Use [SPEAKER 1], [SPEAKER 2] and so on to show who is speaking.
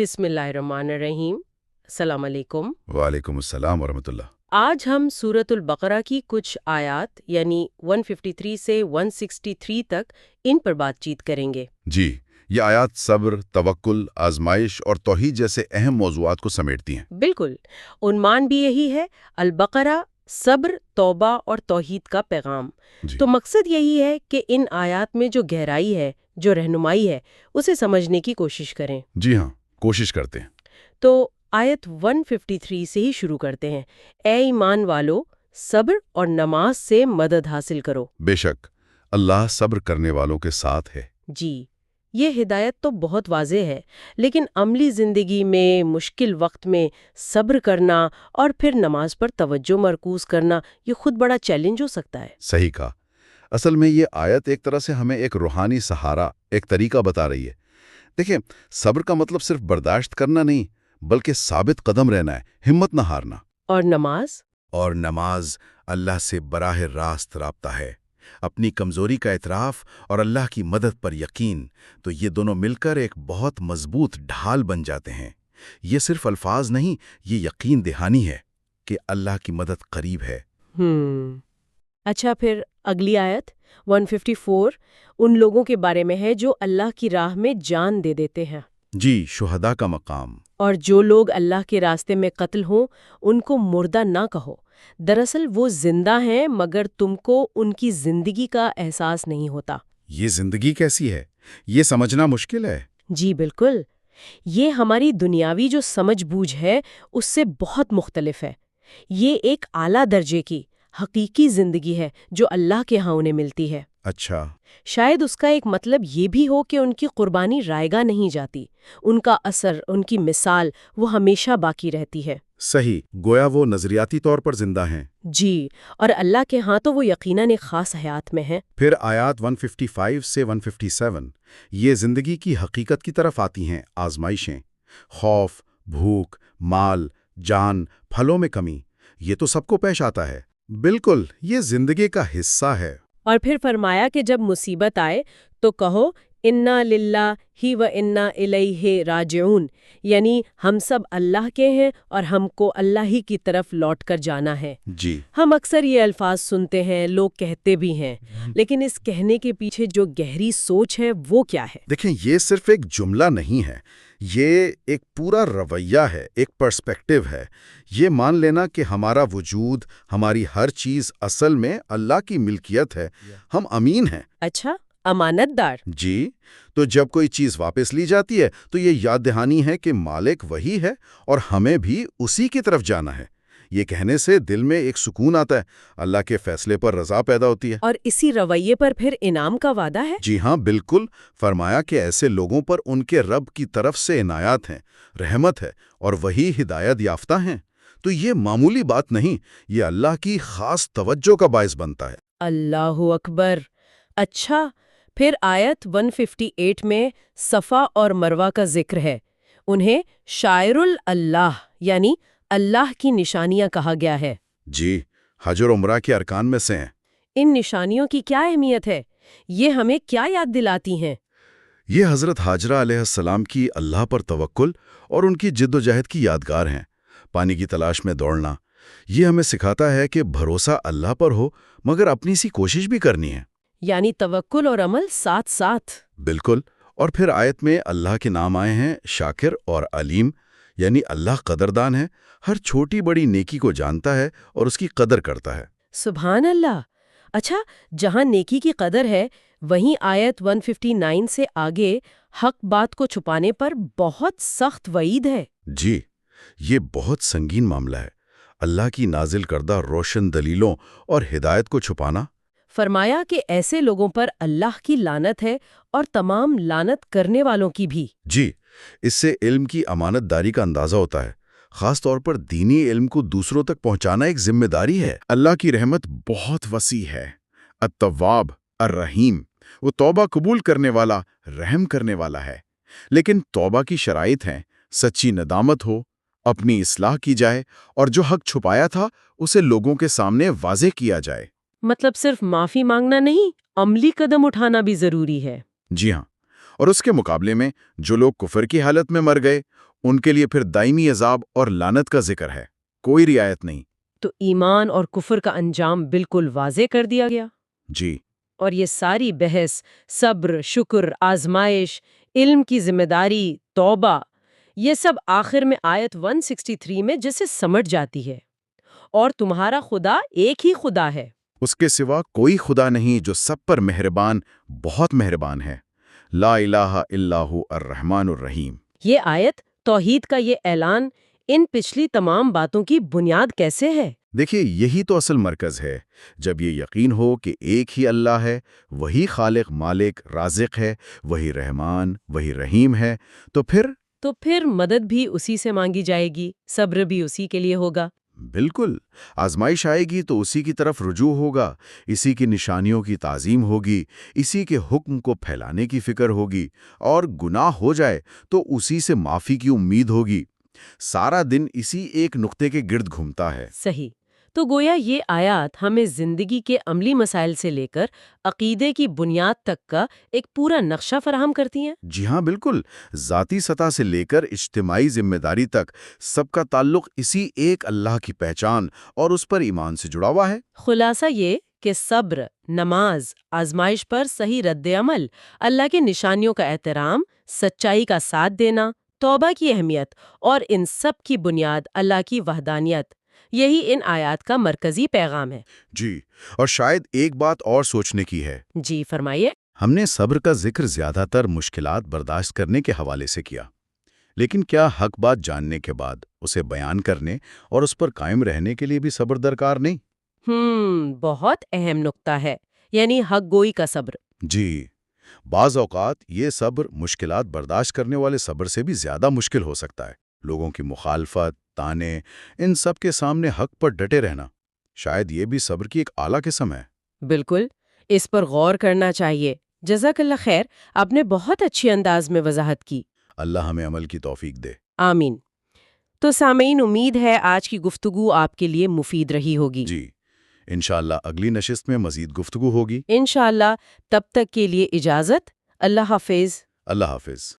[SPEAKER 1] बिस्मिल्लाहिर्रहमानिर्रहीम। अस्सलाम अलैकुम।
[SPEAKER 2] वालेकुम अस्सलाम वरहमतुल्लाह।
[SPEAKER 1] आज हम सूरतुल बकरा की कुछ आयात यानी 153 से 163 तक इन पर बातचीत करेंगे।
[SPEAKER 2] जी, ये आयात सब्र, तवक्कुल, आजमाइश और तौहीद जैसे अहम मौज़ूआत को समेटती हैं।
[SPEAKER 1] बिल्कुल, उन्मान भी यही है, अल बकरा, सब्र, तौबा और तौहीद का पैगाम।
[SPEAKER 2] जी
[SPEAKER 1] तो मकसद यही है कि इन आयात में जो गहराई है, जो रहनुमाई है, उसे समझने की कोशिश करें।
[SPEAKER 2] जी हाँ, कोशिश करते हैं।
[SPEAKER 1] तो आयत 153 से ही शुरू करते हैं। ए ईमान वालो, सब्र और नमाज से मदद हासिल करो।
[SPEAKER 2] बेशक अल्लाह सब्र करने वालों के साथ है।
[SPEAKER 1] जी, ये हिदायत तो बहुत वाज़ेह है, लेकिन अमली ज़िंदगी में मुश्किल वक्त में सब्र करना और फिर नमाज पर तवज्जो मरकूज़ करना, ये खुद बड़ा चैलेंज हो सकता है।
[SPEAKER 2] सही कहा। असल में ये आयत एक तरह से हमें एक रूहानी सहारा, एक तरीका बता रही है। देखिए, सब्र का मतलब सिर्फ बर्दाश्त करना नहीं, बल्कि साबित कदम रहना है, हिम्मत न हारना।
[SPEAKER 1] और नमाज?
[SPEAKER 2] और नमाज अल्लाह से बराह रास्त राब्ता है। अपनी कमजोरी का इतराफ और अल्लाह की मदद पर यकीन, तो ये दोनों मिलकर एक बहुत मजबूत ढाल बन जाते हैं। ये सिर्फ अल्फाज नहीं, ये यकीन दहानी है कि अल्लाह की मदद करीब है।
[SPEAKER 1] अच्छा, फिर अगली आयत 154 उन लोगों के बारे में है जो अल्लाह की राह में जान दे देते हैं।
[SPEAKER 2] जी, शुहदा का मकाम।
[SPEAKER 1] और जो लोग अल्लाह के रास्ते में कत्ल हों, उनको मुर्दा ना कहो। दरअसल वो जिंदा हैं, मगर तुमको उनकी जिंदगी का एहसास नहीं होता।
[SPEAKER 2] ये जिंदगी कैसी है, ये समझना मुश्किल है।
[SPEAKER 1] जी बिल्कुल, ये हमारी दुनियावी जो समझ बूझ है उससे बहुत मुख्तलिफ है। ये एक आला दर्जे की हकीकी जिंदगी है जो अल्लाह के यहाँ उन्हें मिलती है।
[SPEAKER 2] अच्छा।
[SPEAKER 1] शायद उसका एक मतलब ये भी हो कि उनकी कुर्बानी रायगा नहीं जाती, उनका असर, उनकी मिसाल वो हमेशा बाकी रहती है।
[SPEAKER 2] सही, गोया वो नजरियाती तौर पर जिंदा हैं।
[SPEAKER 1] जी, और अल्लाह के यहाँ तो वो यकीनन एक खास हयात में है।
[SPEAKER 2] फिर आयात 155 से 157 ये जिंदगी की हकीकत की तरफ आती हैं। आजमाइशें, खौफ, भूख, माल, जान, फलों में कमी, ये तो सबको पेश आता है। बिल्कुल, ये जिंदगी का हिस्सा है।
[SPEAKER 1] और फिर फरमाया कि जब मुसीबत आए तो कहो इन्ना लिल्लाहि व इन्ना इलैहि राजिऊन, यानी हम सब अल्लाह के हैं और हमको अल्लाह ही की तरफ लौट कर जाना है।
[SPEAKER 2] जी।
[SPEAKER 1] हम अक्सर ये अल्फाज सुनते हैं, लोग कहते भी हैं, लेकिन इस कहने के पीछे जो गहरी सोच है वो क्या है?
[SPEAKER 2] देखें, ये सिर्फ एक जुमला नहीं है, ये एक पूरा रवैया है, एक पर्सपेक्टिव है। ये मान लेना कि हमारा वजूद, हमारी हर चीज़ असल में अल्लाह की मिल्कियत है, हम अमीन हैं।
[SPEAKER 1] अच्छा, अमानतदार।
[SPEAKER 2] जी, तो जब कोई चीज़ वापस ली जाती है तो ये याद दहानी है कि मालिक वही है और हमें भी उसी की तरफ जाना है। ये कहने से दिल में एक सुकून आता है, अल्लाह के फैसले पर रज़ा पैदा होती है।
[SPEAKER 1] और इसी रवैये पर फिर इनाम का वादा है।
[SPEAKER 2] जी हाँ, बिल्कुल। फरमाया कि ऐसे लोगों पर उनके रब की तरफ से इनायत हैं, रहमत है और वही हिदायत याफ्ता हैं। तो ये मामूली बात नहीं, ये अल्लाह की खास तवज्जो का बायस बनता है।
[SPEAKER 1] अल्लाहु अकबर। अच्छा, फिर आयत 158 में सफ़ा और मरवा का जिक्र है। उन्हें शायरुल अल्लाह यानी अल्लाह की निशानियां कहा गया है।
[SPEAKER 2] जी, हज और उम्रा के अरकान में से हैं।
[SPEAKER 1] इन निशानियों की क्या अहमियत है? ये हमें क्या याद दिलाती हैं?
[SPEAKER 2] ये हज़रत हाजरा अलैहिस्सलाम की अल्लाह पर तवक्कुल और उनकी जिद्दोजहद की यादगार हैं। पानी की तलाश में दौड़ना, ये हमें सिखाता है कि भरोसा अल्लाह पर हो, मगर अपनी सी कोशिश भी करनी है।
[SPEAKER 1] यानी तवक्कुल और अमल साथ साथ।
[SPEAKER 2] बिल्कुल। और फिर आयत में अल्लाह के नाम आए हैं, शाकिर और अलीम, यानी अल्लाह कदरदान है, हर छोटी बड़ी नेकी को जानता है और उसकी कदर करता है।
[SPEAKER 1] सुभान अल्लाह। अच्छा, जहां नेकी की कदर है, वहीं आयत 159 से आगे हक बात को छुपाने पर बहुत सख्त वईद है।
[SPEAKER 2] जी, ये बहुत संगीन मामला है। अल्लाह की नाजिल करदा रोशन दलीलों और हिदायत को छुपाना।
[SPEAKER 1] फरमाया कि ऐसे लोगों पर अल्लाह की लानत है और तमाम लानत करने वालों की भी।
[SPEAKER 2] जी, इससे इल्म की अमानतदारी का अंदाजा होता है। खास तौर पर दीनी इल्म को दूसरों तक पहुंचाना एक जिम्मेदारी है। अल्लाह की रहमत बहुत वसी है। अत-तव्वाब, अर्रहीम, वो तौबा कबूल करने वाला, रहम करने वाला है। लेकिन तौबा की शराइत हैं, सच्ची नदामत हो, अपनी इस्लाह की जाए और जो हक छुपाया था उसे लोगों के सामने वाज़ेह किया जाए।
[SPEAKER 1] मतलब सिर्फ माफी मांगना नहीं, अमली कदम उठाना भी जरूरी है।
[SPEAKER 2] जी हाँ, और उसके मुकाबले में जो लोग कुफर की हालत में मर गए, ان کے لیے پھر دائمی عذاب اور لعنت کا ذکر ہے، کوئی رعایت نہیں۔
[SPEAKER 1] تو ایمان اور کفر کا انجام بالکل واضح کر دیا گیا۔
[SPEAKER 2] جی،
[SPEAKER 1] اور یہ ساری بحث صبر، شکر، آزمائش، علم کی ذمہ داری، توبہ، یہ سب آخر میں آیت 163 میں جیسے سمٹ جاتی ہے۔ اور تمہارا خدا ایک ہی خدا ہے۔
[SPEAKER 2] اس کے سوا کوئی خدا نہیں جو سب پر مہربان، بہت مہربان ہے۔ لا الہ الا ہو الرحمن الرحیم۔
[SPEAKER 1] یہ آیت، توحید کا یہ اعلان، ان پچھلی تمام باتوں کی بنیاد کیسے ہے؟
[SPEAKER 2] دیکھیے، یہی تو اصل مرکز ہے۔ جب یہ یقین ہو کہ ایک ہی اللہ ہے، وہی خالق، مالک، رازق ہے، وہی رحمان، وہی رحیم ہے، تو پھر
[SPEAKER 1] مدد بھی اسی سے مانگی جائے گی، صبر بھی اسی کے لیے ہوگا۔
[SPEAKER 2] بالکل، آزمائش آئے گی تو اسی کی طرف رجوع ہوگا، اسی کی نشانیوں کی تعظیم ہوگی، اسی کے حکم کو پھیلانے کی فکر ہوگی، اور گناہ ہو جائے تو اسی سے معافی کی امید ہوگی۔ سارا دن اسی ایک نقطے کے گرد گھومتا ہے۔
[SPEAKER 1] صحیح۔ تو گویا یہ آیات ہمیں زندگی کے عملی مسائل سے لے کر عقیدے کی بنیاد تک کا ایک پورا نقشہ فراہم کرتی ہیں۔
[SPEAKER 2] جی ہاں، بالکل، ذاتی سطح سے لے کر اجتماعی ذمہ داری تک سب کا تعلق اسی ایک اللہ کی پہچان اور اس پر ایمان سے جڑا ہوا ہے۔
[SPEAKER 1] خلاصہ یہ کہ صبر، نماز، آزمائش پر صحیح رد عمل، اللہ کے نشانیوں کا احترام، سچائی کا ساتھ دینا، توبہ کی اہمیت، اور ان سب کی بنیاد اللہ کی وحدانیت، یہی ان آیات کا مرکزی پیغام ہے۔
[SPEAKER 2] جی، اور شاید ایک بات اور سوچنے کی ہے۔
[SPEAKER 1] جی فرمائیے۔
[SPEAKER 2] ہم نے صبر کا ذکر زیادہ تر مشکلات برداشت کرنے کے حوالے سے کیا، لیکن کیا حق بات جاننے کے بعد اسے بیان کرنے اور اس پر قائم رہنے کے لیے بھی صبر درکار نہیں؟
[SPEAKER 1] بہت اہم نقطہ ہے، یعنی حق گوئی کا صبر۔
[SPEAKER 2] جی، بعض اوقات یہ صبر مشکلات برداشت کرنے والے صبر سے بھی زیادہ مشکل ہو سکتا ہے۔ لوگوں کی مخالفت، تانے، ان سب کے سامنے حق پر ڈٹے رہنا، شاید یہ بھی صبر کی ایک اعلیٰ قسم ہے۔
[SPEAKER 1] بالکل، اس پر غور کرنا چاہیے۔ جزاک اللہ خیر، آپ نے بہت اچھی انداز میں وضاحت کی۔
[SPEAKER 2] اللہ ہمیں عمل کی توفیق دے۔
[SPEAKER 1] آمین۔ تو سامعین، امید ہے آج کی گفتگو آپ کے لیے مفید رہی ہوگی۔
[SPEAKER 2] جی، انشاءاللہ اگلی نشست میں مزید گفتگو ہوگی۔
[SPEAKER 1] انشاءاللہ، تب تک کے لیے اجازت۔ اللہ حافظ۔
[SPEAKER 2] اللہ حافظ۔